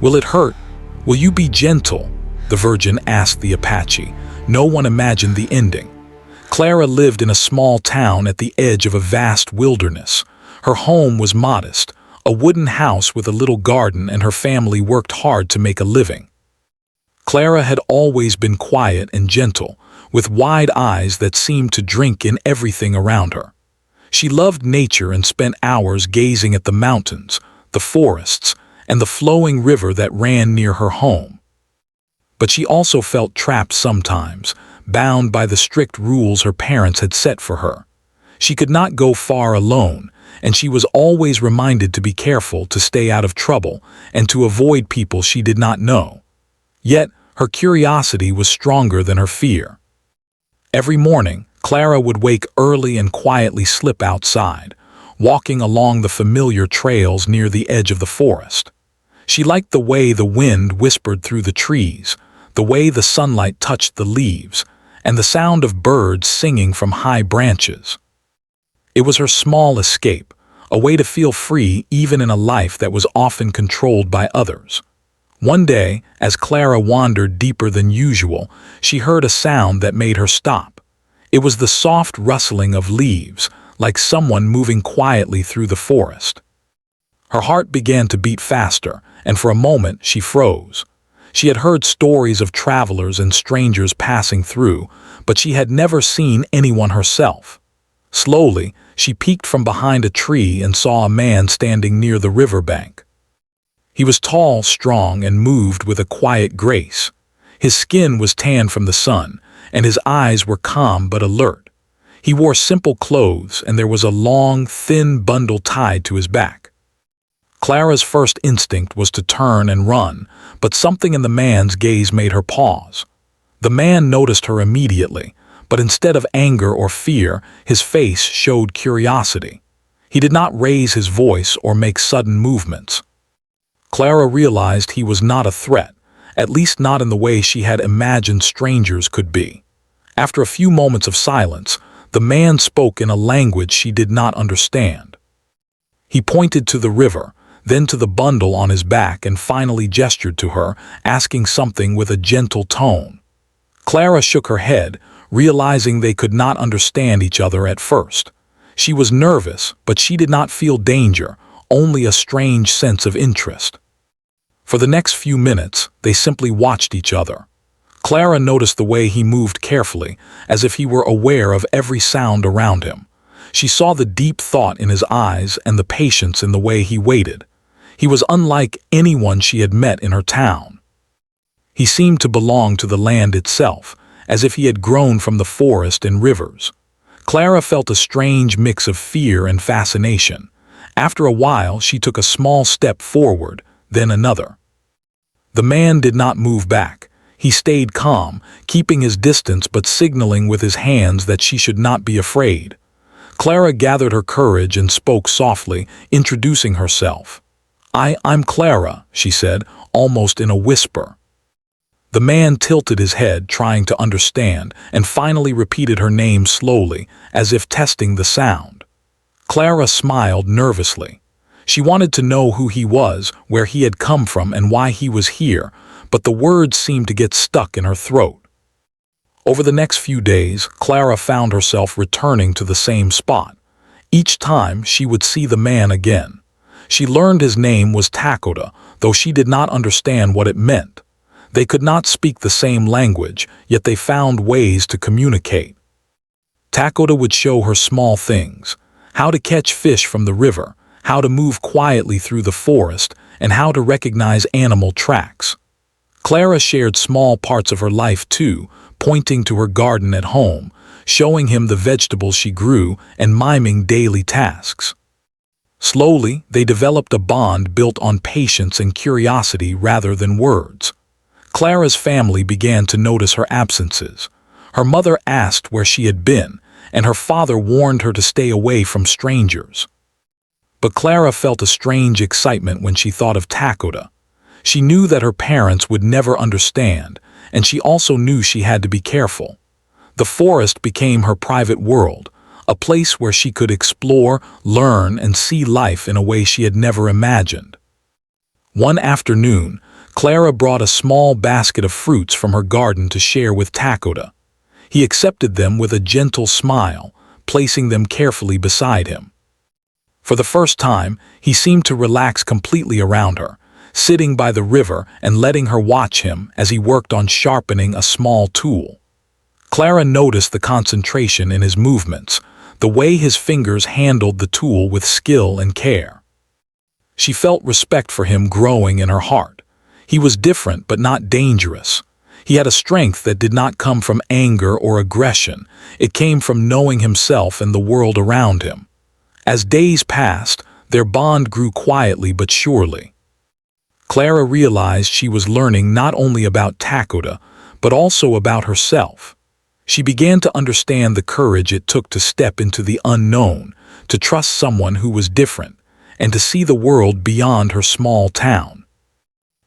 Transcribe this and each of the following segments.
"Will it hurt? Will you be gentle?" the Virgin asked the Apache. No one imagined the ending. Clara lived in a small town at the edge of a vast wilderness. Her home was modest, a wooden house with a little garden, and her family worked hard to make a living. Clara had always been quiet and gentle, with wide eyes that seemed to drink in everything around her. She loved nature and spent hours gazing at the mountains, the forests, and the flowing river that ran near her home. But she also felt trapped sometimes, bound by the strict rules her parents had set for her. She could not go far alone, and she was always reminded to be careful, to stay out of trouble, and to avoid people she did not know. Yet, her curiosity was stronger than her fear. Every morning, Clara would wake early and quietly slip outside, walking along the familiar trails near the edge of the forest. She liked the way the wind whispered through the trees, the way the sunlight touched the leaves, and the sound of birds singing from high branches. It was her small escape, a way to feel free even in a life that was often controlled by others. One day, as Clara wandered deeper than usual, she heard a sound that made her stop. It was the soft rustling of leaves, like someone moving quietly through the forest. Her heart began to beat faster, and for a moment she froze. She had heard stories of travelers and strangers passing through, but she had never seen anyone herself. Slowly, she peeked from behind a tree and saw a man standing near the riverbank. He was tall, strong, and moved with a quiet grace. His skin was tanned from the sun, and his eyes were calm but alert. He wore simple clothes, and there was a long, thin bundle tied to his back. Clara's first instinct was to turn and run, but something in the man's gaze made her pause. The man noticed her immediately, but instead of anger or fear, his face showed curiosity. He did not raise his voice or make sudden movements. Clara realized he was not a threat, at least not in the way she had imagined strangers could be. After a few moments of silence, the man spoke in a language she did not understand. He pointed to the river, then to the bundle on his back, and finally gestured to her, asking something with a gentle tone. Clara shook her head, realizing they could not understand each other at first. She was nervous, but she did not feel danger, only a strange sense of interest. For the next few minutes, they simply watched each other. Clara noticed the way he moved carefully, as if he were aware of every sound around him. She saw the deep thought in his eyes and the patience in the way he waited. He was unlike anyone she had met in her town. He seemed to belong to the land itself, as if he had grown from the forest and rivers. Clara felt a strange mix of fear and fascination. After a while, she took a small step forward, then another. The man did not move back. He stayed calm, keeping his distance but signaling with his hands that she should not be afraid. Clara gathered her courage and spoke softly, introducing herself. I'm Clara," she said, almost in a whisper. The man tilted his head, trying to understand, and finally repeated her name slowly, as if testing the sound. Clara smiled nervously. She wanted to know who he was, where he had come from, and why he was here, but the words seemed to get stuck in her throat. Over the next few days, Clara found herself returning to the same spot. Each time, she would see the man again. She learned his name was Takoda, though she did not understand what it meant. They could not speak the same language, yet they found ways to communicate. Takoda would show her small things: how to catch fish from the river, how to move quietly through the forest, and how to recognize animal tracks. Clara shared small parts of her life too, pointing to her garden at home, showing him the vegetables she grew, and miming daily tasks. Slowly, they developed a bond built on patience and curiosity rather than words. Clara's family began to notice her absences. Her mother asked where she had been, and her father warned her to stay away from strangers. But Clara felt a strange excitement when she thought of Takoda. She knew that her parents would never understand, and she also knew she had to be careful. The forest became her private world, a place where she could explore, learn, and see life in a way she had never imagined. One afternoon, Clara brought a small basket of fruits from her garden to share with Takoda. He accepted them with a gentle smile, placing them carefully beside him. For the first time, he seemed to relax completely around her, sitting by the river and letting her watch him as he worked on sharpening a small tool. Clara noticed the concentration in his movements, the way his fingers handled the tool with skill and care. She felt respect for him growing in her heart. He was different but not dangerous. He had a strength that did not come from anger or aggression. It came from knowing himself and the world around him. As days passed, their bond grew quietly but surely. Clara realized she was learning not only about Takoda, but also about herself. She began to understand the courage it took to step into the unknown, to trust someone who was different, and to see the world beyond her small town.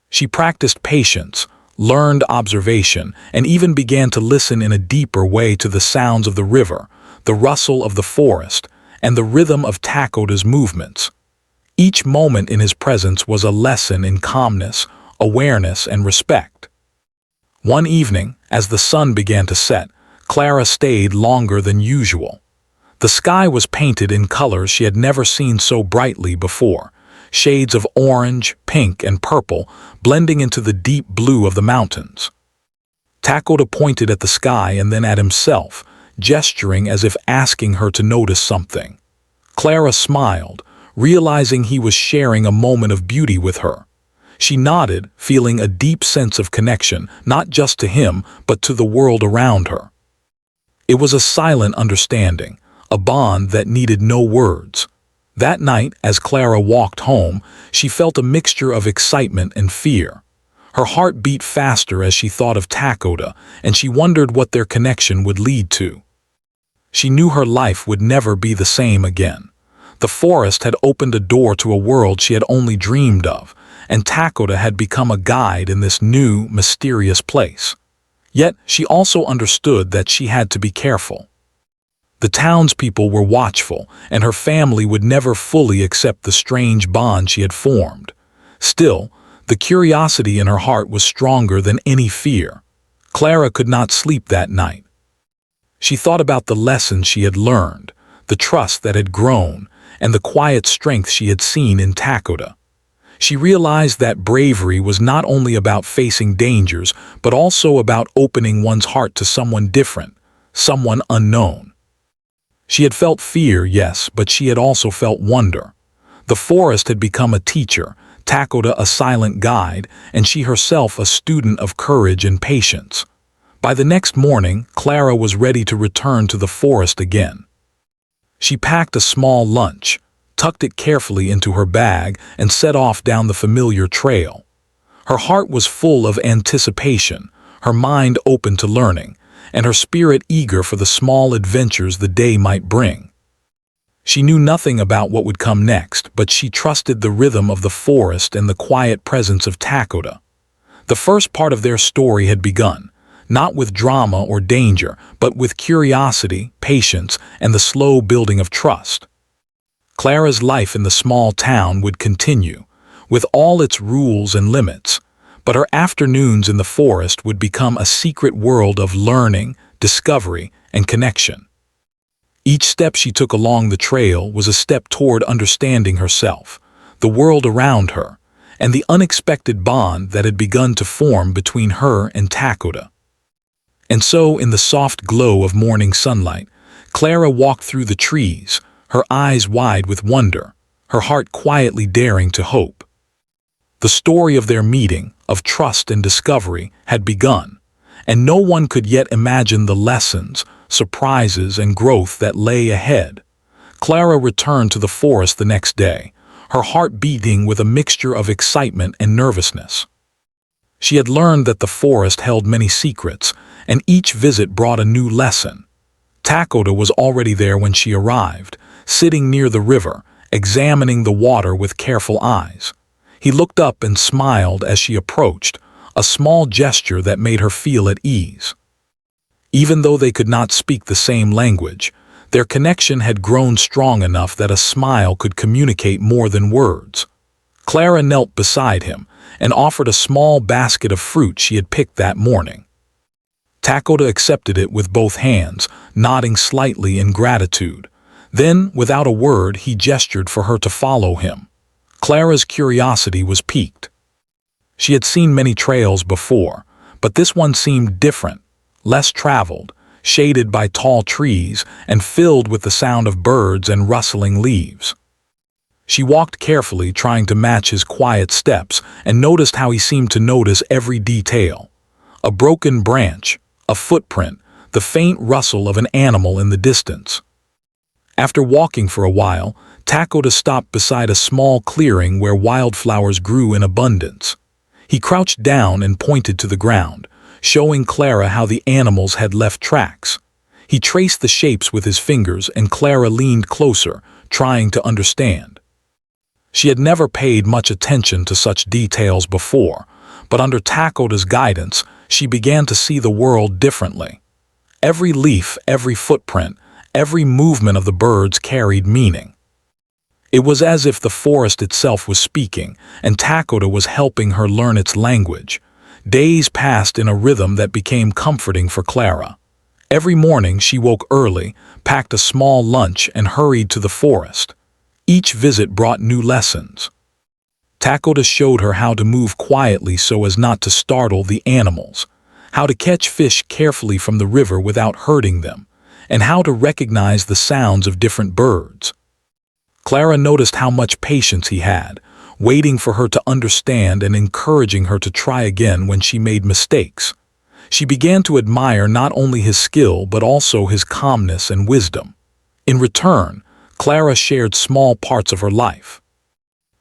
She practiced patience, learned observation, and even began to listen in a deeper way to the sounds of the river, the rustle of the forest, and the rhythm of Takoda's movements. Each moment in his presence was a lesson in calmness, awareness, and respect. One evening, as the sun began to set, Clara stayed longer than usual. The sky was painted in colors she had never seen so brightly before, shades of orange, pink, and purple blending into the deep blue of the mountains. Takoda pointed at the sky and then at himself, gesturing as if asking her to notice something. Clara smiled, realizing he was sharing a moment of beauty with her. She nodded, feeling a deep sense of connection, not just to him, but to the world around her. It was a silent understanding, a bond that needed no words. That night, as Clara walked home, she felt a mixture of excitement and fear. Her heart beat faster as she thought of Takoda, and she wondered what their connection would lead to. She knew her life would never be the same again. The forest had opened a door to a world she had only dreamed of, and Takoda had become a guide in this new, mysterious place. Yet she also understood that she had to be careful. The townspeople were watchful, and her family would never fully accept the strange bond she had formed. Still, the curiosity in her heart was stronger than any fear. Clara could not sleep that night. She thought about the lessons she had learned, the trust that had grown, and the quiet strength she had seen in Takoda. She realized that bravery was not only about facing dangers, but also about opening one's heart to someone different, someone unknown. She had felt fear, yes, but she had also felt wonder. The forest had become a teacher, Takoda a silent guide, and she herself a student of courage and patience. By the next morning, Clara was ready to return to the forest again. She packed a small lunch, tucked it carefully into her bag, and set off down the familiar trail. Her heart was full of anticipation, her mind open to learning, and her spirit eager for the small adventures the day might bring. She knew nothing about what would come next, but she trusted the rhythm of the forest and the quiet presence of Takoda. The first part of their story had begun, not with drama or danger, but with curiosity, patience, and the slow building of trust. Clara's life in the small town would continue, with all its rules and limits, but her afternoons in the forest would become a secret world of learning, discovery, and connection. Each step she took along the trail was a step toward understanding herself, the world around her, and the unexpected bond that had begun to form between her and Takoda. And so, in the soft glow of morning sunlight, Clara walked through the trees, her eyes wide with wonder, her heart quietly daring to hope. The story of their meeting, of trust and discovery, had begun, and no one could yet imagine the lessons, surprises, and growth that lay ahead. Clara returned to the forest the next day, her heart beating with a mixture of excitement and nervousness. She had learned that the forest held many secrets, and each visit brought a new lesson. Takoda was already there when she arrived, sitting near the river, examining the water with careful eyes. He looked up and smiled as she approached, a small gesture that made her feel at ease. Even though they could not speak the same language, their connection had grown strong enough that a smile could communicate more than words. Clara knelt beside him and offered a small basket of fruit she had picked that morning. Takoda accepted it with both hands, nodding slightly in gratitude. Then, without a word, he gestured for her to follow him. Clara's curiosity was piqued. She had seen many trails before, but this one seemed different, less traveled, shaded by tall trees and filled with the sound of birds and rustling leaves. She walked carefully, trying to match his quiet steps, and noticed how he seemed to notice every detail. A broken branch, a footprint, the faint rustle of an animal in the distance. After walking for a while, Takoda stopped beside a small clearing where wildflowers grew in abundance. He crouched down and pointed to the ground, showing Clara how the animals had left tracks. He traced the shapes with his fingers, and Clara leaned closer, trying to understand. She had never paid much attention to such details before, but under Takoda's guidance, she began to see the world differently. Every leaf, every footprint, every movement of the birds carried meaning. It was as if the forest itself was speaking, and Takoda was helping her learn its language. Days passed in a rhythm that became comforting for Clara. Every morning she woke early, packed a small lunch, and hurried to the forest. Each visit brought new lessons. Takoda showed her how to move quietly so as not to startle the animals, how to catch fish carefully from the river without hurting them, and how to recognize the sounds of different birds. Clara noticed how much patience he had, waiting for her to understand and encouraging her to try again when she made mistakes. She began to admire not only his skill but also his calmness and wisdom. In return, Clara shared small parts of her life.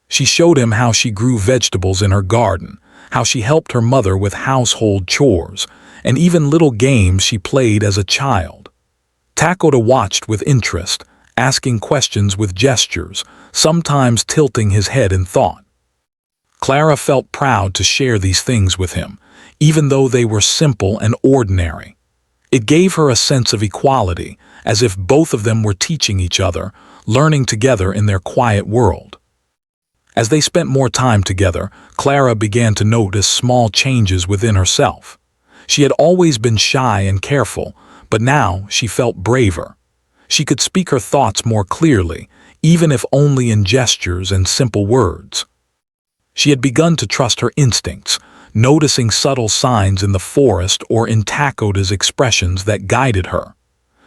She showed him how she grew vegetables in her garden, how she helped her mother with household chores, and even little games she played as a child. Takoda watched with interest, asking questions with gestures, sometimes tilting his head in thought. Clara felt proud to share these things with him, even though they were simple and ordinary. It gave her a sense of equality, as if both of them were teaching each other, learning together in their quiet world. As they spent more time together, Clara began to notice small changes within herself. She had always been shy and careful, but now she felt braver. She could speak her thoughts more clearly, even if only in gestures and simple words. She had begun to trust her instincts, noticing subtle signs in the forest or in Takoda's expressions that guided her.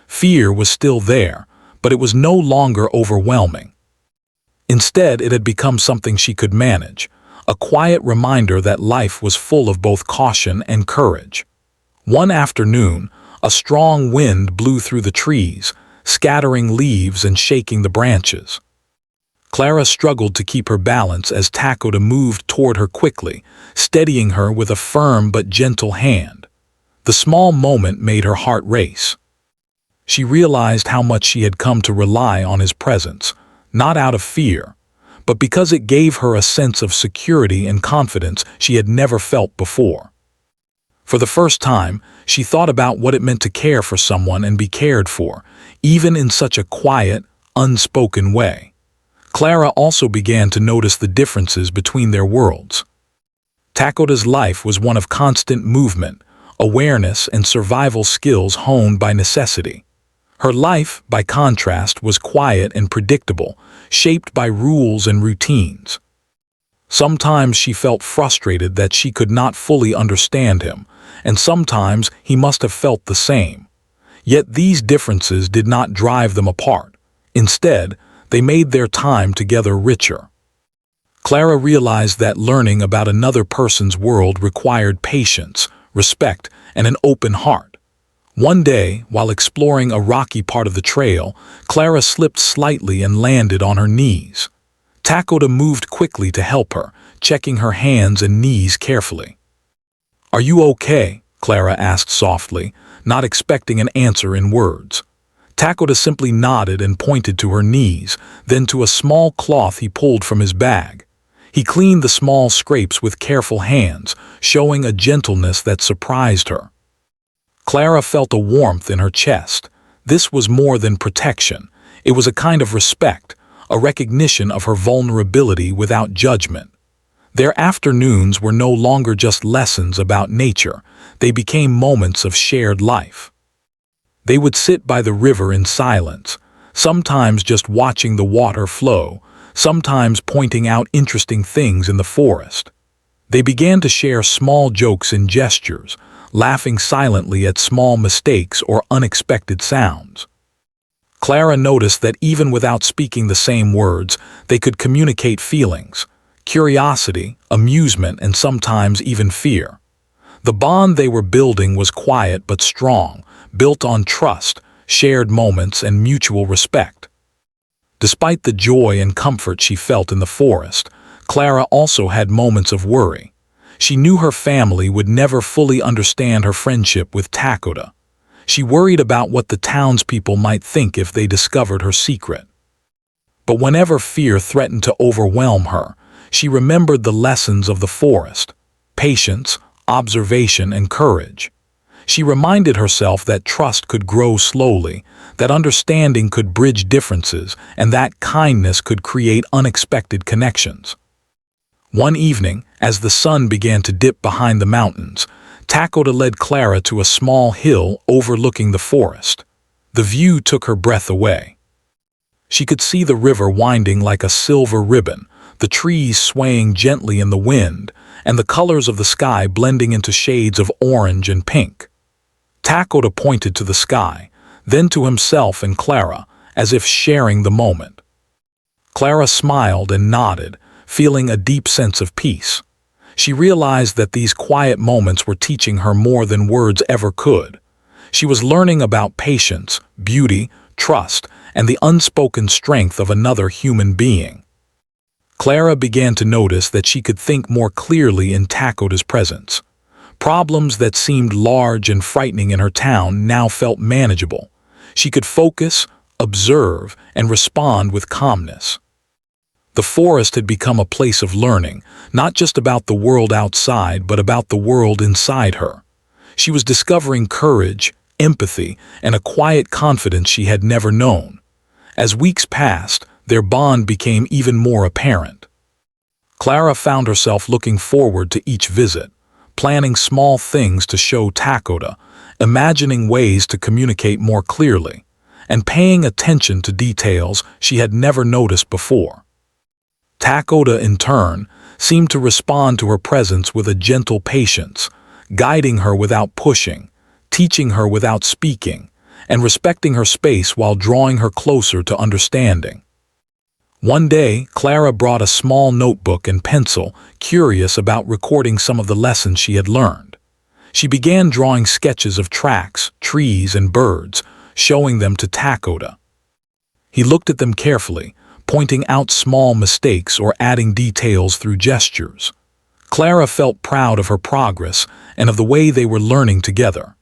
Fear was still there, but it was no longer overwhelming. Instead, it had become something she could manage, a quiet reminder that life was full of both caution and courage. One afternoon, a strong wind blew through the trees, scattering leaves and shaking the branches. Clara struggled to keep her balance as Takoda moved toward her quickly, steadying her with a firm but gentle hand. The small moment made her heart race. She realized how much she had come to rely on his presence, not out of fear, but because it gave her a sense of security and confidence she had never felt before. For the first time, she thought about what it meant to care for someone and be cared for, even in such a quiet, unspoken way. Clara also began to notice the differences between their worlds. Takoda's life was one of constant movement, awareness, and survival skills honed by necessity. Her life, by contrast, was quiet and predictable, shaped by rules and routines. Sometimes she felt frustrated that she could not fully understand him, and sometimes he must have felt the same. Yet these differences did not drive them apart. Instead, they made their time together richer. Clara realized that learning about another person's world required patience, respect, and an open heart. One day, while exploring a rocky part of the trail, Clara slipped slightly and landed on her knees. Takoda moved quickly to help her, checking her hands and knees carefully. "Are you okay?" Clara asked softly, not expecting an answer in words. Takoda simply nodded and pointed to her knees, then to a small cloth he pulled from his bag. He cleaned the small scrapes with careful hands, showing a gentleness that surprised her. Clara felt a warmth in her chest. This was more than protection. It was a kind of respect, a recognition of her vulnerability without judgment. Their afternoons were no longer just lessons about nature, they became moments of shared life. They would sit by the river in silence, sometimes just watching the water flow, sometimes pointing out interesting things in the forest. They began to share small jokes and gestures, laughing silently at small mistakes or unexpected sounds. Clara noticed that even without speaking the same words, they could communicate feelings, curiosity, amusement, and sometimes even fear. The bond they were building was quiet but strong, built on trust, shared moments, and mutual respect. Despite the joy and comfort she felt in the forest, Clara also had moments of worry. She knew her family would never fully understand her friendship with Takoda. She worried about what the townspeople might think if they discovered her secret. But whenever fear threatened to overwhelm her, she remembered the lessons of the forest: patience, observation, and courage. She reminded herself that trust could grow slowly, that understanding could bridge differences, and that kindness could create unexpected connections. One evening, as the sun began to dip behind the mountains, Takoda led Clara to a small hill overlooking the forest. The view took her breath away. She could see the river winding like a silver ribbon, the trees swaying gently in the wind, and the colors of the sky blending into shades of orange and pink. Takoda pointed to the sky, then to himself and Clara, as if sharing the moment. Clara smiled and nodded, feeling a deep sense of peace. She realized that these quiet moments were teaching her more than words ever could. She was learning about patience, beauty, trust, and the unspoken strength of another human being. Clara began to notice that she could think more clearly in Takoda's presence. Problems that seemed large and frightening in her town now felt manageable. She could focus, observe, and respond with calmness. The forest had become a place of learning, not just about the world outside, but about the world inside her. She was discovering courage, empathy, and a quiet confidence she had never known. As weeks passed, their bond became even more apparent. Clara found herself looking forward to each visit, planning small things to show Takoda, imagining ways to communicate more clearly, and paying attention to details she had never noticed before. Takoda, in turn, seemed to respond to her presence with a gentle patience, guiding her without pushing, teaching her without speaking, and respecting her space while drawing her closer to understanding. One day, Clara brought a small notebook and pencil, curious about recording some of the lessons she had learned. She began drawing sketches of tracks, trees, and birds, showing them to Takoda. He looked at them carefully, pointing out small mistakes or adding details through gestures. Clara felt proud of her progress and of the way they were learning together.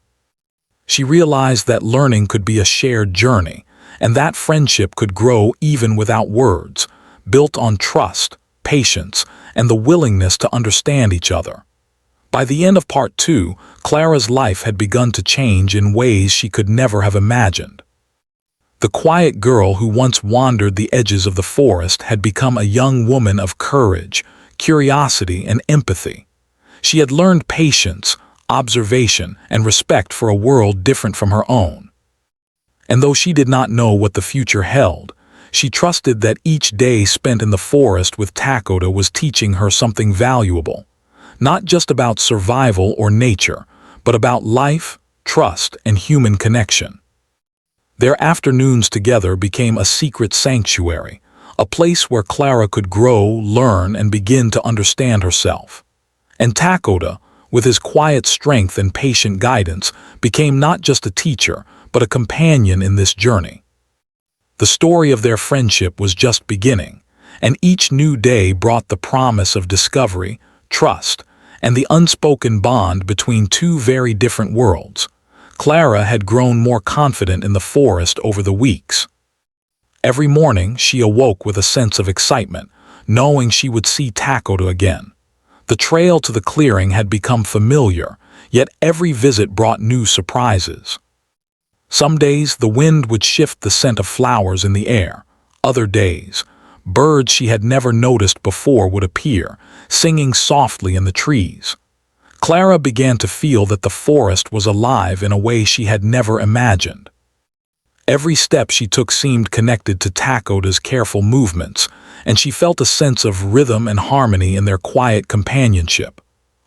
She realized that learning could be a shared journey, and that friendship could grow even without words, built on trust, patience, and the willingness to understand each other. By the end of part 2, Clara's life had begun to change in ways she could never have imagined. The quiet girl who once wandered the edges of the forest had become a young woman of courage, curiosity, and empathy. She had learned patience, observation, and respect for a world different from her own. And though she did not know what the future held, she trusted that each day spent in the forest with Takoda was teaching her something valuable, not just about survival or nature, but about life, trust, and human connection. Their afternoons together became a secret sanctuary, a place where Clara could grow, learn, and begin to understand herself. And Takoda, with his quiet strength and patient guidance, became not just a teacher, but a companion in this journey. The story of their friendship was just beginning, and each new day brought the promise of discovery, trust, and the unspoken bond between two very different worlds. Clara had grown more confident in the forest over the weeks. Every morning she awoke with a sense of excitement, knowing she would see Takoda again. The trail to the clearing had become familiar, yet every visit brought new surprises. Some days the wind would shift the scent of flowers in the air. Other days, birds she had never noticed before would appear, singing softly in the trees. Clara began to feel that the forest was alive in a way she had never imagined. Every step she took seemed connected to Takoda's careful movements, and she felt a sense of rhythm and harmony in their quiet companionship.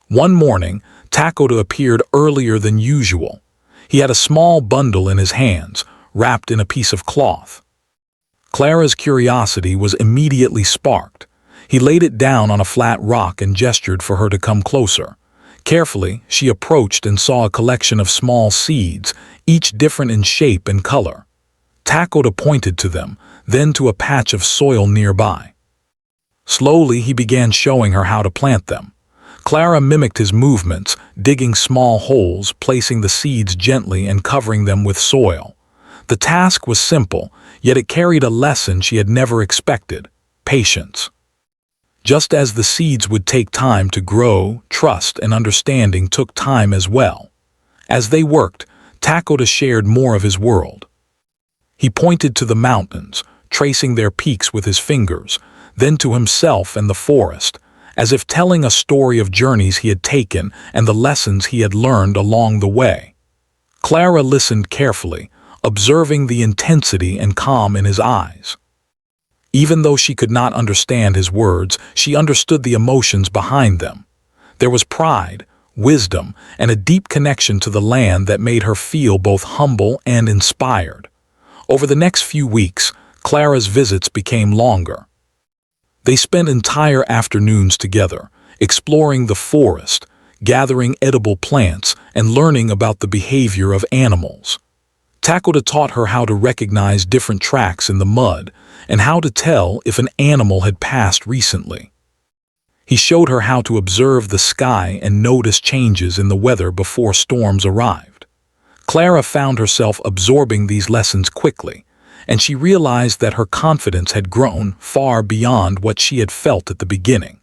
One morning, Takoda appeared earlier than usual. He had a small bundle in his hands, wrapped in a piece of cloth. Clara's curiosity was immediately sparked. He laid it down on a flat rock and gestured for her to come closer. Carefully, she approached and saw a collection of small seeds, each different in shape and color. Takoda pointed to them, then to a patch of soil nearby. Slowly, he began showing her how to plant them. Clara mimicked his movements, digging small holes, placing the seeds gently and covering them with soil. The task was simple, yet it carried a lesson she had never expected: patience. Just as the seeds would take time to grow, trust and understanding took time as well. As they worked, Takoda shared more of his world. He pointed to the mountains, tracing their peaks with his fingers, then to himself and the forest, as if telling a story of journeys he had taken and the lessons he had learned along the way. Clara listened carefully, observing the intensity and calm in his eyes. Even though she could not understand his words, she understood the emotions behind them. There was pride, wisdom, and a deep connection to the land that made her feel both humble and inspired. Over the next few weeks, Clara's visits became longer. They spent entire afternoons together, exploring the forest, gathering edible plants, and learning about the behavior of animals. Takoda taught her how to recognize different tracks in the mud and how to tell if an animal had passed recently. He showed her how to observe the sky and notice changes in the weather before storms arrived. Clara found herself absorbing these lessons quickly, and she realized that her confidence had grown far beyond what she had felt at the beginning.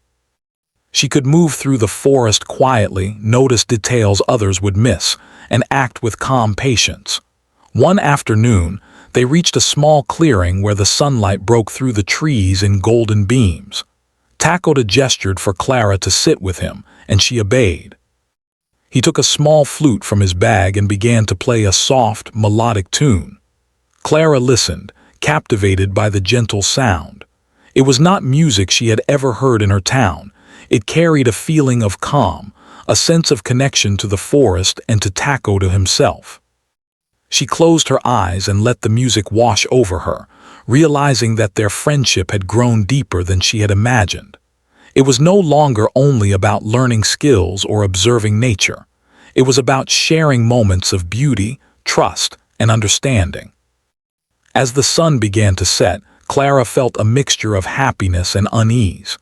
She could move through the forest quietly, notice details others would miss, and act with calm patience. One afternoon, they reached a small clearing where the sunlight broke through the trees in golden beams. Takoda gestured for Clara to sit with him, and she obeyed. He took a small flute from his bag and began to play a soft, melodic tune. Clara listened, captivated by the gentle sound. It was not music she had ever heard in her town. It carried a feeling of calm, a sense of connection to the forest and to Takoda himself. She closed her eyes and let the music wash over her, realizing that their friendship had grown deeper than she had imagined. It was no longer only about learning skills or observing nature. It was about sharing moments of beauty, trust, and understanding. As the sun began to set, Clara felt a mixture of happiness and unease.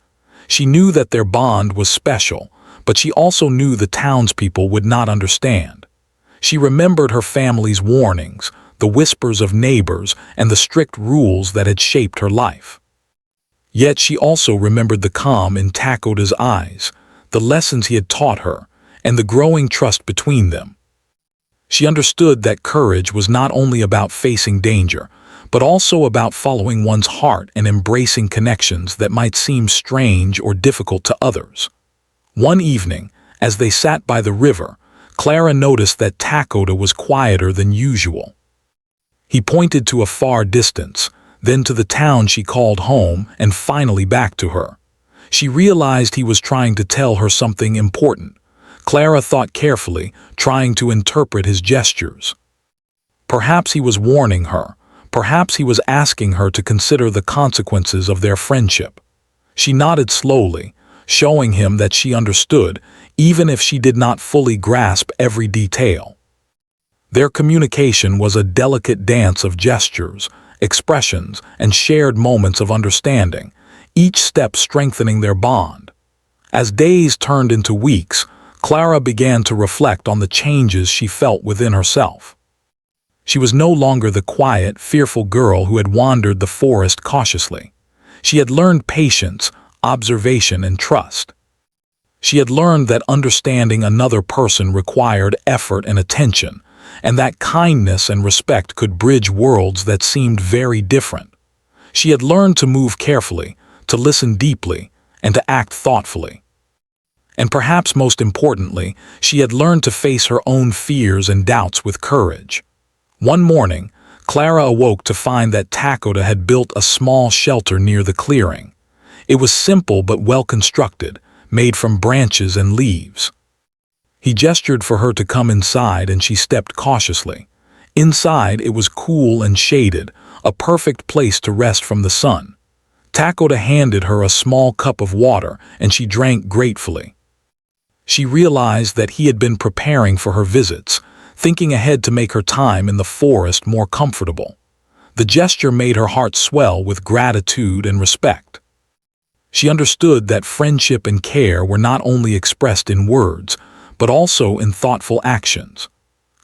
She knew that their bond was special, but she also knew the townspeople would not understand. She remembered her family's warnings, the whispers of neighbors, and the strict rules that had shaped her life. Yet she also remembered the calm in Takoda's eyes, the lessons he had taught her, and the growing trust between them. She understood that courage was not only about facing danger, but also about following one's heart and embracing connections that might seem strange or difficult to others. One evening, as they sat by the river, Clara noticed that Takoda was quieter than usual. He pointed to a far distance, then to the town she called home, and finally back to her. She realized he was trying to tell her something important. Clara thought carefully, trying to interpret his gestures. Perhaps he was warning her. Perhaps he was asking her to consider the consequences of their friendship. She nodded slowly, showing him that she understood, even if she did not fully grasp every detail. Their communication was a delicate dance of gestures, expressions, and shared moments of understanding, each step strengthening their bond. As days turned into weeks, Clara began to reflect on the changes she felt within herself. She was no longer the quiet, fearful girl who had wandered the forest cautiously. She had learned patience, observation, and trust. She had learned that understanding another person required effort and attention, and that kindness and respect could bridge worlds that seemed very different. She had learned to move carefully, to listen deeply, and to act thoughtfully. And perhaps most importantly, she had learned to face her own fears and doubts with courage. One morning, Clara awoke to find that Takoda had built a small shelter near the clearing. It was simple but well constructed, made from branches and leaves. He gestured for her to come inside and she stepped cautiously. Inside, it was cool and shaded, a perfect place to rest from the sun. Takoda handed her a small cup of water and she drank gratefully. She realized that he had been preparing for her visits, thinking ahead to make her time in the forest more comfortable. The gesture made her heart swell with gratitude and respect. She understood that friendship and care were not only expressed in words, but also in thoughtful actions.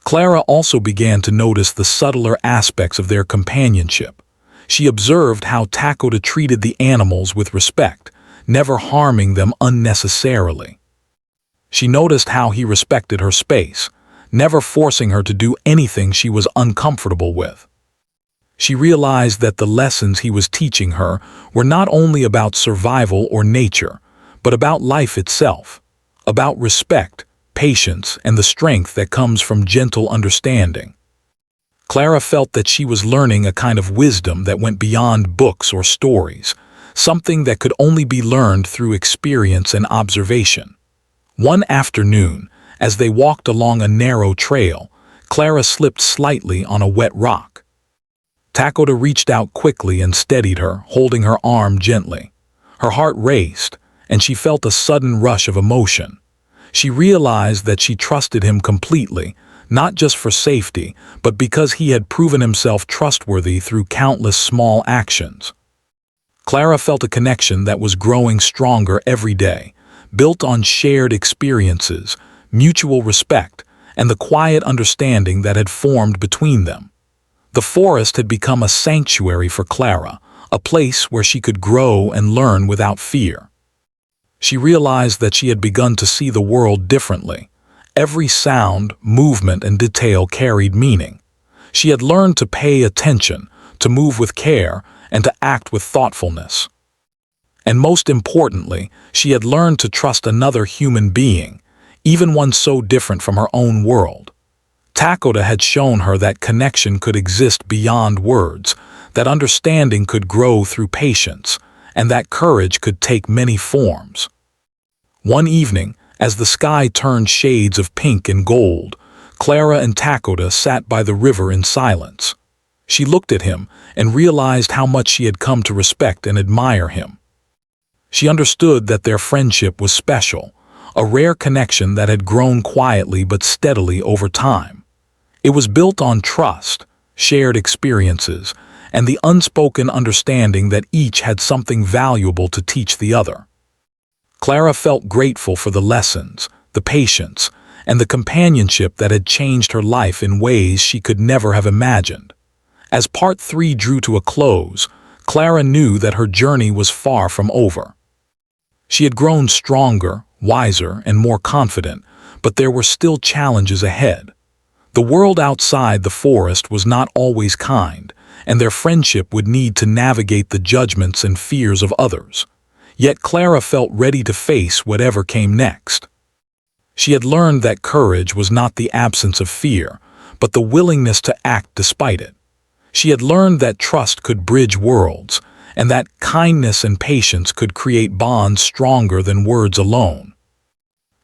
Clara also began to notice the subtler aspects of their companionship. She observed how Takoda treated the animals with respect, never harming them unnecessarily. She noticed how he respected her space, never forcing her to do anything she was uncomfortable with. She realized that the lessons he was teaching her were not only about survival or nature, but about life itself, about respect, patience, and the strength that comes from gentle understanding. Clara felt that she was learning a kind of wisdom that went beyond books or stories, something that could only be learned through experience and observation. One afternoon, as they walked along a narrow trail, Clara slipped slightly on a wet rock. Takoda reached out quickly and steadied her, holding her arm gently. Her heart raced, and she felt a sudden rush of emotion. She realized that she trusted him completely, not just for safety, but because he had proven himself trustworthy through countless small actions. Clara felt a connection that was growing stronger every day, built on shared experiences, mutual respect, and the quiet understanding that had formed between them. The forest had become a sanctuary for Clara, a place where she could grow and learn without fear. She realized that she had begun to see the world differently. Every sound, movement, and detail carried meaning. She had learned to pay attention, to move with care, and to act with thoughtfulness. And most importantly, she had learned to trust another human being, even one so different from her own world. Takoda had shown her that connection could exist beyond words, that understanding could grow through patience, and that courage could take many forms. One evening, as the sky turned shades of pink and gold, Clara and Takoda sat by the river in silence. She looked at him and realized how much she had come to respect and admire him. She understood that their friendship was special, a rare connection that had grown quietly but steadily over time. It was built on trust, shared experiences, and the unspoken understanding that each had something valuable to teach the other. Clara felt grateful for the lessons, the patience, and the companionship that had changed her life in ways she could never have imagined. As Part 3 drew to a close, Clara knew that her journey was far from over. She had grown stronger, wiser, and more confident, but there were still challenges ahead. The world outside the forest was not always kind, and their friendship would need to navigate the judgments and fears of others. Yet Clara felt ready to face whatever came next. She had learned that courage was not the absence of fear, but the willingness to act despite it. She had learned that trust could bridge worlds, and that kindness and patience could create bonds stronger than words alone.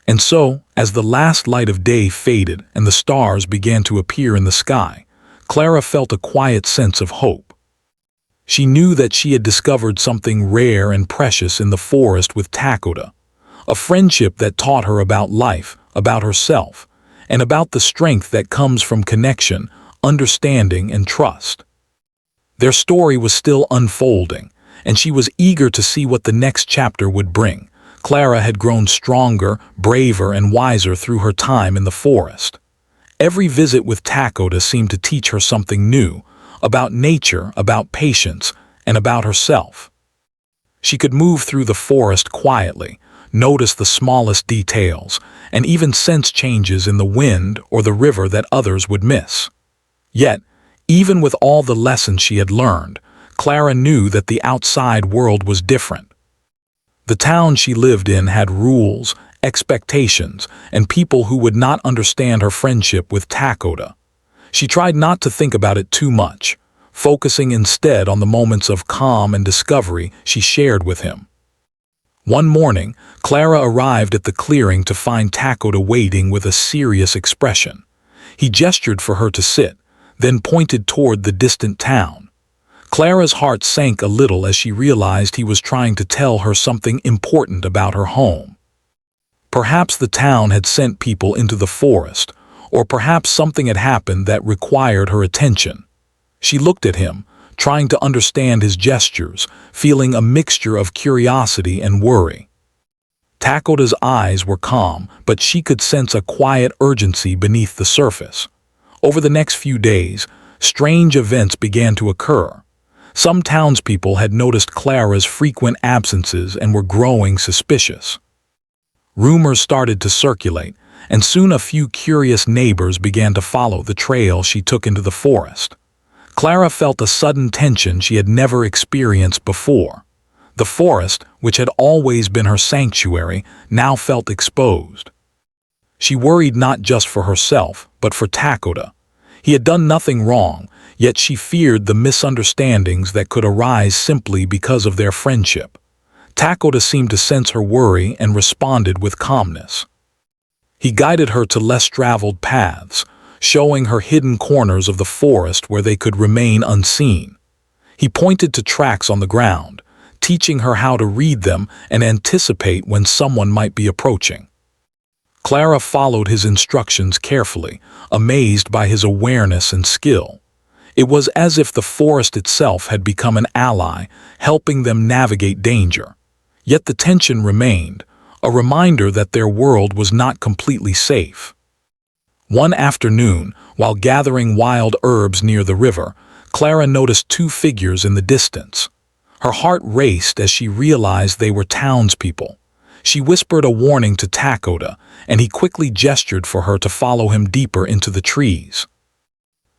And so, as the last light of day faded and the stars began to appear in the sky, Clara felt a quiet sense of hope. She knew that she had discovered something rare and precious in the forest with Takoda, a friendship that taught her about life, about herself, and about the strength that comes from connection, understanding, and trust. Their story was still unfolding, and she was eager to see what the next chapter would bring. Clara had grown stronger, braver, and wiser through her time in the forest. Every visit with Takoda seemed to teach her something new, about nature, about patience, and about herself. She could move through the forest quietly, notice the smallest details, and even sense changes in the wind or the river that others would miss. Yet, even with all the lessons she had learned, Clara knew that the outside world was different. The town she lived in had rules, expectations, and people who would not understand her friendship with Takoda. She tried not to think about it too much, focusing instead on the moments of calm and discovery she shared with him. One morning, Clara arrived at the clearing to find Takoda waiting with a serious expression. He gestured for her to sit, then pointed toward the distant town. Clara's heart sank a little as she realized he was trying to tell her something important about her home. Perhaps the town had sent people into the forest, or perhaps something had happened that required her attention. She looked at him, trying to understand his gestures, feeling a mixture of curiosity and worry. Takoda's eyes were calm, but she could sense a quiet urgency beneath the surface. Over the next few days, strange events began to occur. Some townspeople had noticed Clara's frequent absences and were growing suspicious. Rumors started to circulate, and soon a few curious neighbors began to follow the trail she took into the forest. Clara felt a sudden tension she had never experienced before. The forest, which had always been her sanctuary, now felt exposed. She worried not just for herself, but for Takoda. He had done nothing wrong, yet she feared the misunderstandings that could arise simply because of their friendship. Takoda seemed to sense her worry and responded with calmness. He guided her to less traveled paths, showing her hidden corners of the forest where they could remain unseen. He pointed to tracks on the ground, teaching her how to read them and anticipate when someone might be approaching. Clara followed his instructions carefully, amazed by his awareness and skill. It was as if the forest itself had become an ally, helping them navigate danger. Yet the tension remained, a reminder that their world was not completely safe. One afternoon, while gathering wild herbs near the river, Clara noticed two figures in the distance. Her heart raced as she realized they were townspeople. She whispered a warning to Takoda, and he quickly gestured for her to follow him deeper into the trees.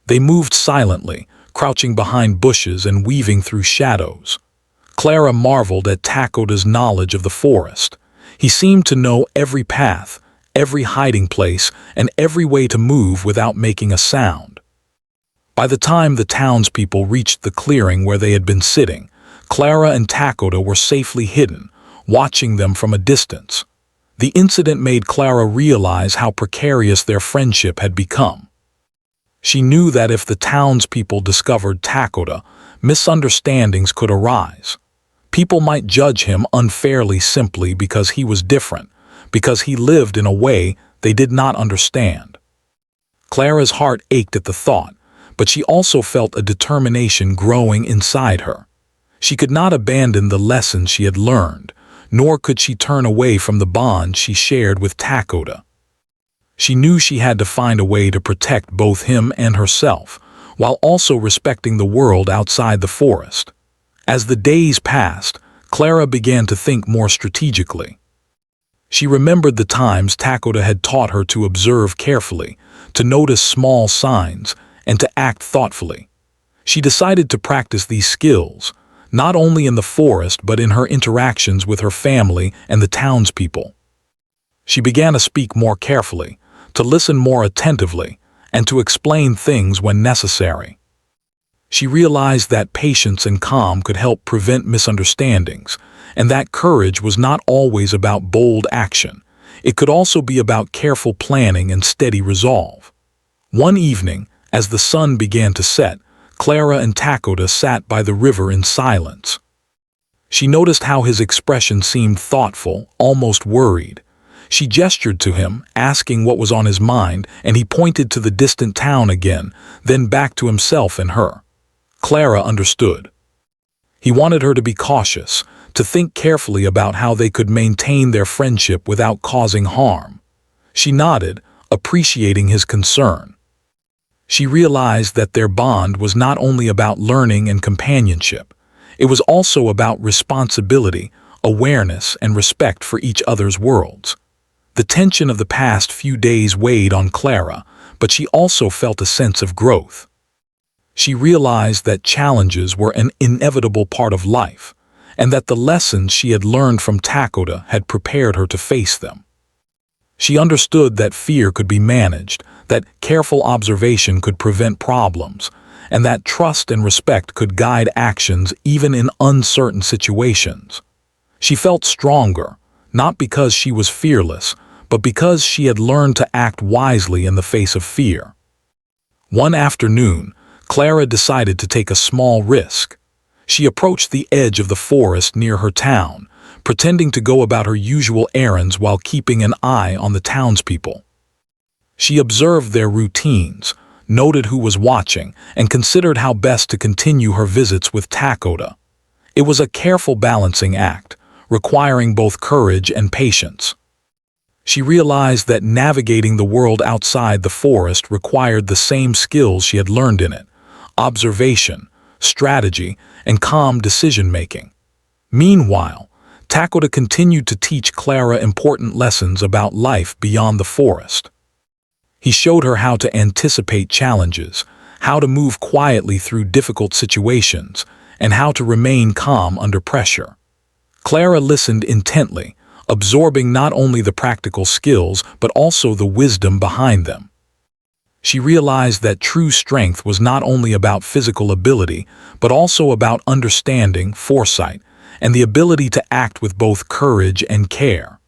They moved silently, crouching behind bushes and weaving through shadows. Clara marveled at Takoda's knowledge of the forest. He seemed to know every path, every hiding place, and every way to move without making a sound. By the time the townspeople reached the clearing where they had been sitting, Clara and Takoda were safely hidden, watching them from a distance. The incident made Clara realize how precarious their friendship had become. She knew that if the townspeople discovered Takoda, misunderstandings could arise. People might judge him unfairly simply because he was different, because he lived in a way they did not understand. Clara's heart ached at the thought, but she also felt a determination growing inside her. She could not abandon the lessons she had learned, nor could she turn away from the bond she shared with Takoda. She knew she had to find a way to protect both him and herself, while also respecting the world outside the forest. As the days passed, Clara began to think more strategically. She remembered the times Takoda had taught her to observe carefully, to notice small signs, and to act thoughtfully. She decided to practice these skills, not only in the forest but in her interactions with her family and the townspeople. She began to speak more carefully, to listen more attentively, and to explain things when necessary. She realized that patience and calm could help prevent misunderstandings, and that courage was not always about bold action. It could also be about careful planning and steady resolve. One evening, as the sun began to set, Clara and Takoda sat by the river in silence. She noticed how his expression seemed thoughtful, almost worried. She gestured to him, asking what was on his mind, and he pointed to the distant town again, then back to himself and her. Clara understood. He wanted her to be cautious, to think carefully about how they could maintain their friendship without causing harm. She nodded, appreciating his concern. She realized that their bond was not only about learning and companionship, it was also about responsibility, awareness, and respect for each other's worlds. The tension of the past few days weighed on Clara, but she also felt a sense of growth. She realized that challenges were an inevitable part of life, and that the lessons she had learned from Takoda had prepared her to face them. She understood that fear could be managed, that careful observation could prevent problems, and that trust and respect could guide actions even in uncertain situations. She felt stronger, not because she was fearless, but because she had learned to act wisely in the face of fear. One afternoon, Clara decided to take a small risk. She approached the edge of the forest near her town, pretending to go about her usual errands while keeping an eye on the townspeople. She observed their routines, noted who was watching, and considered how best to continue her visits with Takoda. It was a careful balancing act, requiring both courage and patience. She realized that navigating the world outside the forest required the same skills she had learned in it: observation, strategy, and calm decision-making. Meanwhile, Takoda continued to teach Clara important lessons about life beyond the forest. He showed her how to anticipate challenges, how to move quietly through difficult situations, and how to remain calm under pressure. Clara listened intently, absorbing not only the practical skills but also the wisdom behind them. She realized that true strength was not only about physical ability, but also about understanding, foresight, and the ability to act with both courage and care.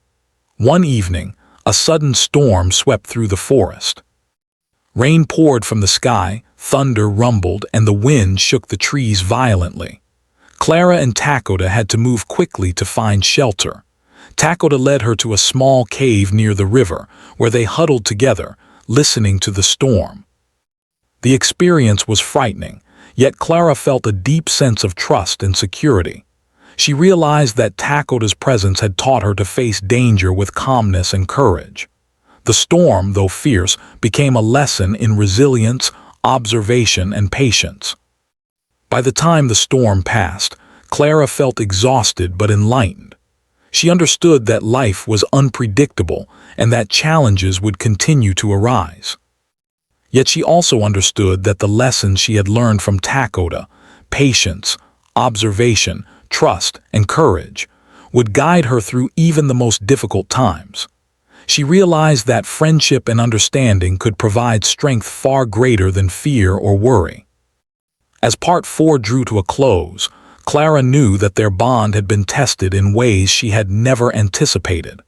One evening, a sudden storm swept through the forest. Rain poured from the sky, thunder rumbled, and the wind shook the trees violently. Clara and Takoda had to move quickly to find shelter. Takoda led her to a small cave near the river, where they huddled together, listening to the storm. The experience was frightening, yet Clara felt a deep sense of trust and security. She realized that Takoda's presence had taught her to face danger with calmness and courage. The storm, though fierce, became a lesson in resilience, observation, and patience. By the time the storm passed, Clara felt exhausted but enlightened. She understood that life was unpredictable and that challenges would continue to arise. Yet she also understood that the lessons she had learned from Takoda, patience, observation, trust, and courage, would guide her through even the most difficult times. She realized that friendship and understanding could provide strength far greater than fear or worry. As Part 4 drew to a close, Clara knew that their bond had been tested in ways she had never anticipated.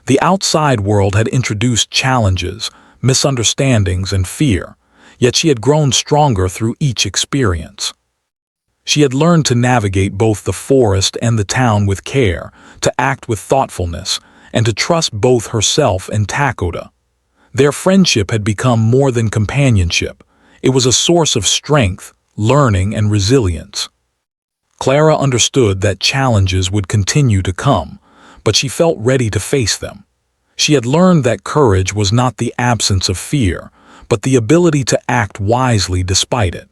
The outside world had introduced challenges, misunderstandings, and fear, yet she had grown stronger through each experience. She had learned to navigate both the forest and the town with care, to act with thoughtfulness, and to trust both herself and Takoda. Their friendship had become more than companionship. It was a source of strength, learning, and resilience. Clara understood that challenges would continue to come, but she felt ready to face them. She had learned that courage was not the absence of fear, but the ability to act wisely despite it.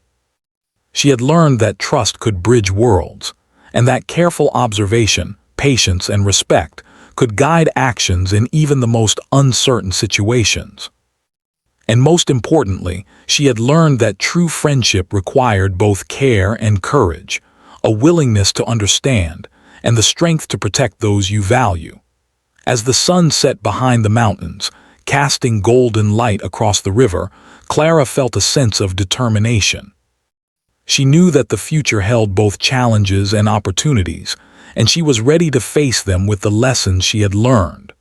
She had learned that trust could bridge worlds, and that careful observation, patience, and respect could guide actions in even the most uncertain situations. And most importantly, she had learned that true friendship required both care and courage, a willingness to understand, and the strength to protect those you value. As the sun set behind the mountains, casting golden light across the river, Clara felt a sense of determination. She knew that the future held both challenges and opportunities, and she was ready to face them with the lessons she had learned.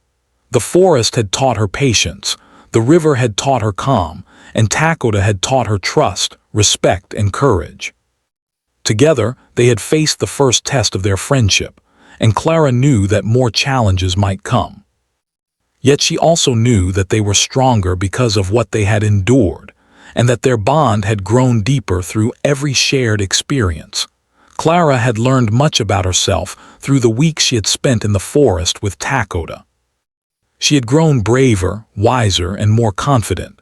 The forest had taught her patience, the river had taught her calm, and Takoda had taught her trust, respect, and courage. Together, they had faced the first test of their friendship, and Clara knew that more challenges might come. Yet she also knew that they were stronger because of what they had endured, and that their bond had grown deeper through every shared experience. Clara had learned much about herself through the weeks she had spent in the forest with Takoda. She had grown braver, wiser, and more confident.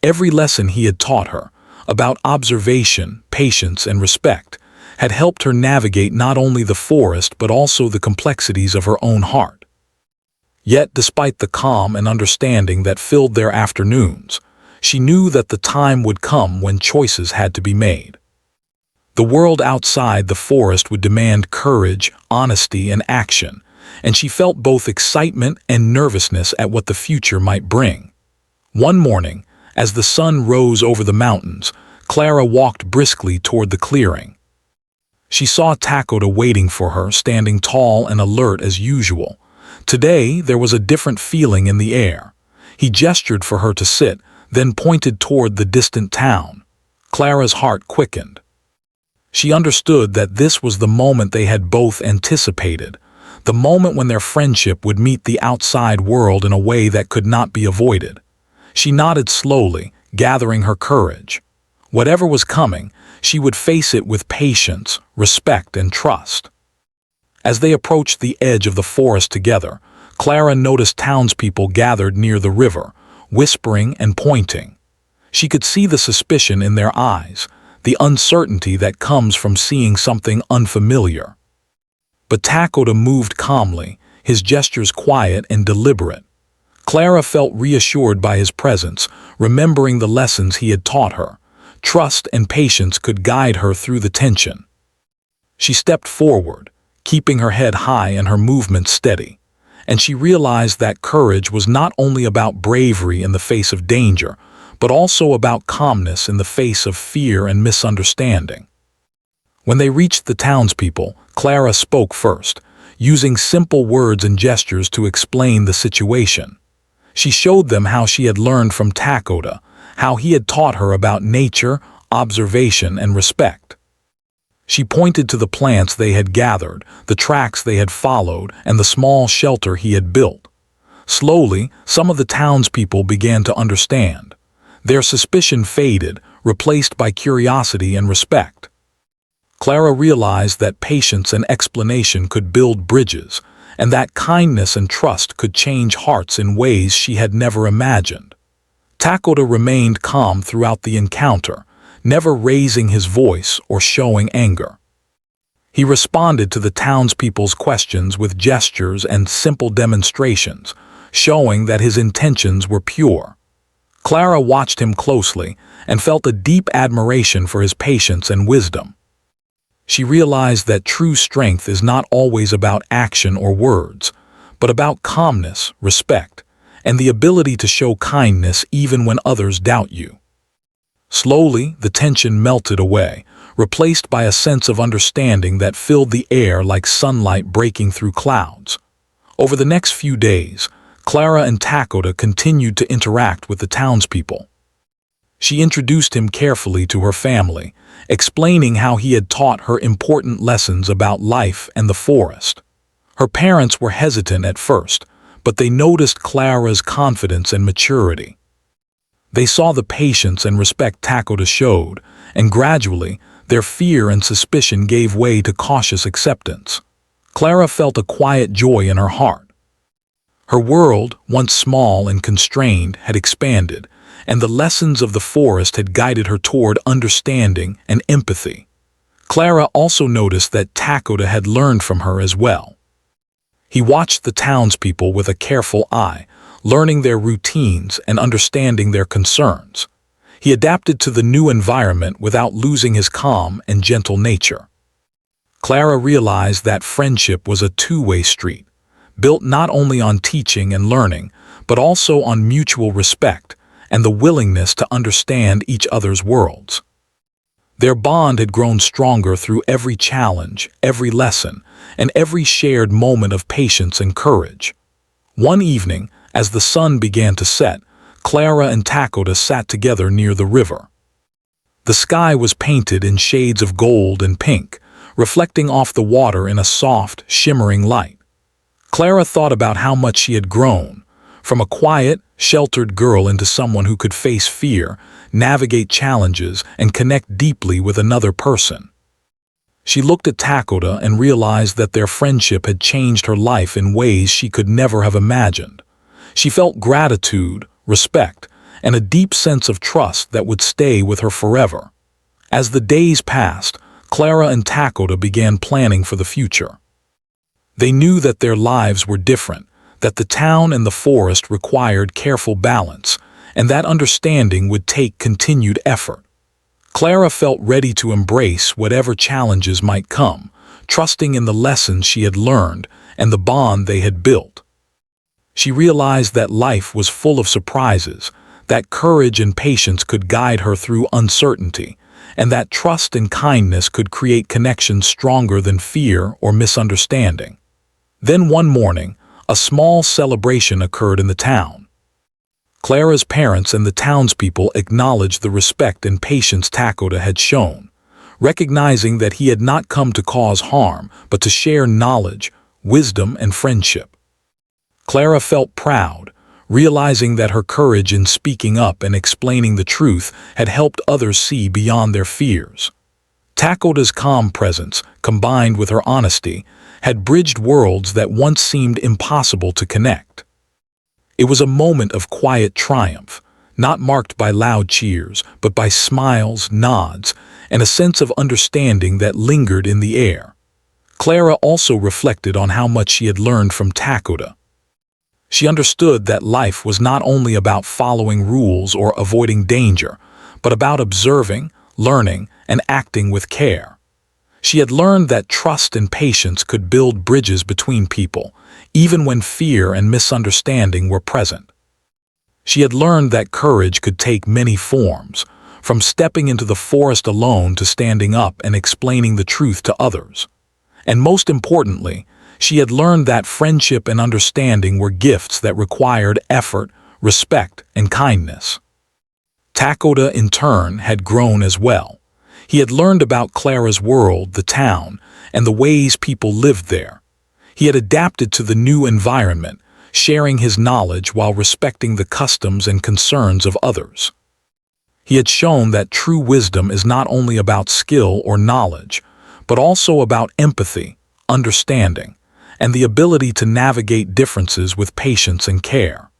Every lesson he had taught her, about observation, patience, and respect, had helped her navigate not only the forest but also the complexities of her own heart. Yet, despite the calm and understanding that filled their afternoons, She knew that the time would come when choices had to be made. The world outside the forest would demand courage, honesty, and action, and she felt both excitement and nervousness at what the future might bring. One morning, as the sun rose over the mountains, Clara walked briskly toward the clearing. She saw Takoda waiting for her, standing tall and alert as usual. Today, there was a different feeling in the air. He gestured for her to sit, then pointed toward the distant town. Clara's heart quickened. She understood that this was the moment they had both anticipated, the moment when their friendship would meet the outside world in a way that could not be avoided. She nodded slowly, gathering her courage. Whatever was coming, she would face it with patience, respect, and trust. As they approached the edge of the forest together, Clara noticed townspeople gathered near the river, whispering and pointing. She could see the suspicion in their eyes, the uncertainty that comes from seeing something unfamiliar. But Takoda moved calmly, his gestures quiet and deliberate. Clara felt reassured by his presence, remembering the lessons he had taught her. Trust and patience could guide her through the tension. She stepped forward, keeping her head high and her movements steady, and she realized that courage was not only about bravery in the face of danger, but also about calmness in the face of fear and misunderstanding. When they reached the townspeople, Clara spoke first, using simple words and gestures to explain the situation. She showed them how she had learned from Takoda, how he had taught her about nature, observation, and respect. She pointed to the plants they had gathered, the tracks they had followed, and the small shelter he had built. Slowly, some of the townspeople began to understand. Their suspicion faded, replaced by curiosity and respect. Clara realized that patience and explanation could build bridges, and that kindness and trust could change hearts in ways she had never imagined. Takoda remained calm throughout the encounter, never raising his voice or showing anger. He responded to the townspeople's questions with gestures and simple demonstrations, showing that his intentions were pure. Clara watched him closely and felt a deep admiration for his patience and wisdom. She realized that true strength is not always about action or words, but about calmness, respect, and the ability to show kindness even when others doubt you. Slowly, the tension melted away, replaced by a sense of understanding that filled the air like sunlight breaking through clouds. Over the next few days, Clara and Takoda continued to interact with the townspeople. She introduced him carefully to her family, explaining how he had taught her important lessons about life and the forest. Her parents were hesitant at first, but they noticed Clara's confidence and maturity. They saw the patience and respect Takoda showed, and gradually, their fear and suspicion gave way to cautious acceptance. Clara felt a quiet joy in her heart. Her world, once small and constrained, had expanded, and the lessons of the forest had guided her toward understanding and empathy. Clara also noticed that Takoda had learned from her as well. He watched the townspeople with a careful eye, learning their routines and understanding their concerns. He adapted to the new environment without losing his calm and gentle nature. Clara realized that friendship was a two-way street, built not only on teaching and learning, but also on mutual respect and the willingness to understand each other's worlds. Their bond had grown stronger through every challenge, every lesson, and every shared moment of patience and courage. One evening, as the sun began to set, Clara and Takoda sat together near the river. The sky was painted in shades of gold and pink, reflecting off the water in a soft, shimmering light. Clara thought about how much she had grown, from a quiet, sheltered girl into someone who could face fear, navigate challenges, and connect deeply with another person. She looked at Takoda and realized that their friendship had changed her life in ways she could never have imagined. She felt gratitude, respect, and a deep sense of trust that would stay with her forever. As the days passed, Clara and Takoda began planning for the future. They knew that their lives were different, that the town and the forest required careful balance, and that understanding would take continued effort. Clara felt ready to embrace whatever challenges might come, trusting in the lessons she had learned and the bond they had built. She realized that life was full of surprises, that courage and patience could guide her through uncertainty, and that trust and kindness could create connections stronger than fear or misunderstanding. Then one morning, a small celebration occurred in the town. Clara's parents and the townspeople acknowledged the respect and patience Takoda had shown, recognizing that he had not come to cause harm but to share knowledge, wisdom, and friendship. Clara felt proud, realizing that her courage in speaking up and explaining the truth had helped others see beyond their fears. Takoda's calm presence, combined with her honesty, had bridged worlds that once seemed impossible to connect. It was a moment of quiet triumph, not marked by loud cheers, but by smiles, nods, and a sense of understanding that lingered in the air. Clara also reflected on how much she had learned from Takoda. She understood that life was not only about following rules or avoiding danger, but about observing, learning, and acting with care. She had learned that trust and patience could build bridges between people, even when fear and misunderstanding were present. She had learned that courage could take many forms, from stepping into the forest alone to standing up and explaining the truth to others. And most importantly, she had learned that friendship and understanding were gifts that required effort, respect, and kindness. Takoda, in turn, had grown as well. He had learned about Clara's world, the town, and the ways people lived there. He had adapted to the new environment, sharing his knowledge while respecting the customs and concerns of others. He had shown that true wisdom is not only about skill or knowledge, but also about empathy, understanding, and the ability to navigate differences with patience and care.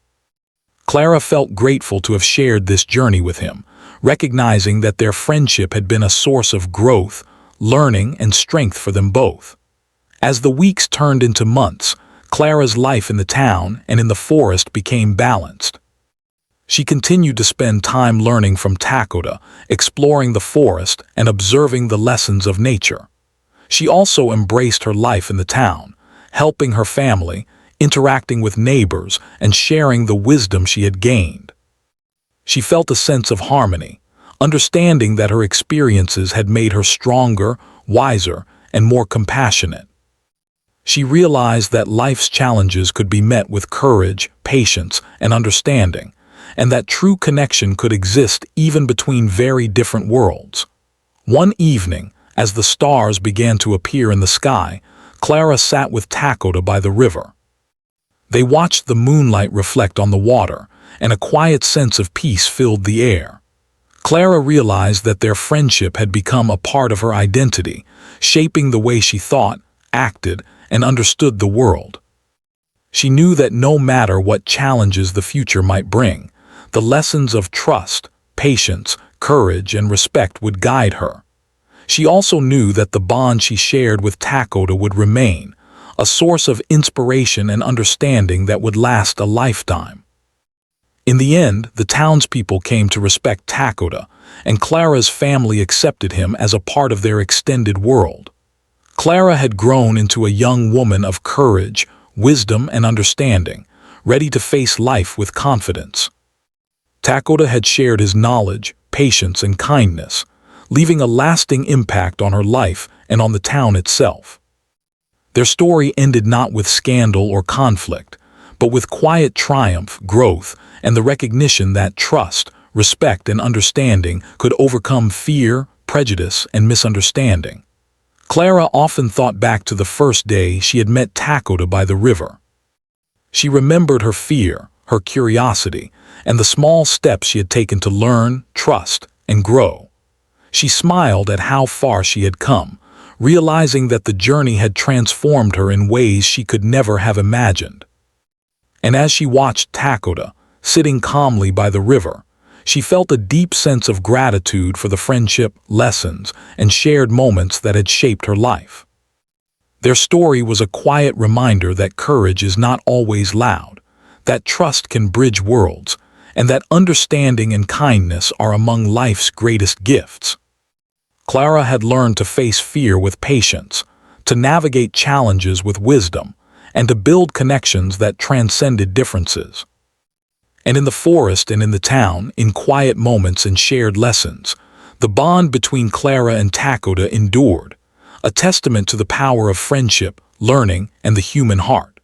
Clara felt grateful to have shared this journey with him, recognizing that their friendship had been a source of growth, learning, and strength for them both. As the weeks turned into months, Clara's life in the town and in the forest became balanced. She continued to spend time learning from Takoda, exploring the forest and observing the lessons of nature. She also embraced her life in the town, helping her family, interacting with neighbors, and sharing the wisdom she had gained. She felt a sense of harmony, understanding that her experiences had made her stronger, wiser, and more compassionate. She realized that life's challenges could be met with courage, patience, and understanding, and that true connection could exist even between very different worlds. One evening, as the stars began to appear in the sky, Clara sat with Takoda by the river. They watched the moonlight reflect on the water, and a quiet sense of peace filled the air. Clara realized that their friendship had become a part of her identity, shaping the way she thought, acted, and understood the world. She knew that no matter what challenges the future might bring, the lessons of trust, patience, courage, and respect would guide her. She also knew that the bond she shared with Takoda would remain, a source of inspiration and understanding that would last a lifetime. In the end, the townspeople came to respect Takoda, and Clara's family accepted him as a part of their extended world. Clara had grown into a young woman of courage, wisdom, and understanding, ready to face life with confidence. Takoda had shared his knowledge, patience, and kindness, leaving a lasting impact on her life and on the town itself. Their story ended not with scandal or conflict, but with quiet triumph, growth, and the recognition that trust, respect, and understanding could overcome fear, prejudice, and misunderstanding. Clara often thought back to the first day she had met Takoda by the river. She remembered her fear, her curiosity, and the small steps she had taken to learn, trust, and grow. She smiled at how far she had come, realizing that the journey had transformed her in ways she could never have imagined. And as she watched Takoda, sitting calmly by the river, she felt a deep sense of gratitude for the friendship, lessons, and shared moments that had shaped her life. Their story was a quiet reminder that courage is not always loud, that trust can bridge worlds, and that understanding and kindness are among life's greatest gifts. Clara had learned to face fear with patience, to navigate challenges with wisdom, and to build connections that transcended differences. And in the forest and in the town, in quiet moments and shared lessons, the bond between Clara and Takoda endured, a testament to the power of friendship, learning, and the human heart.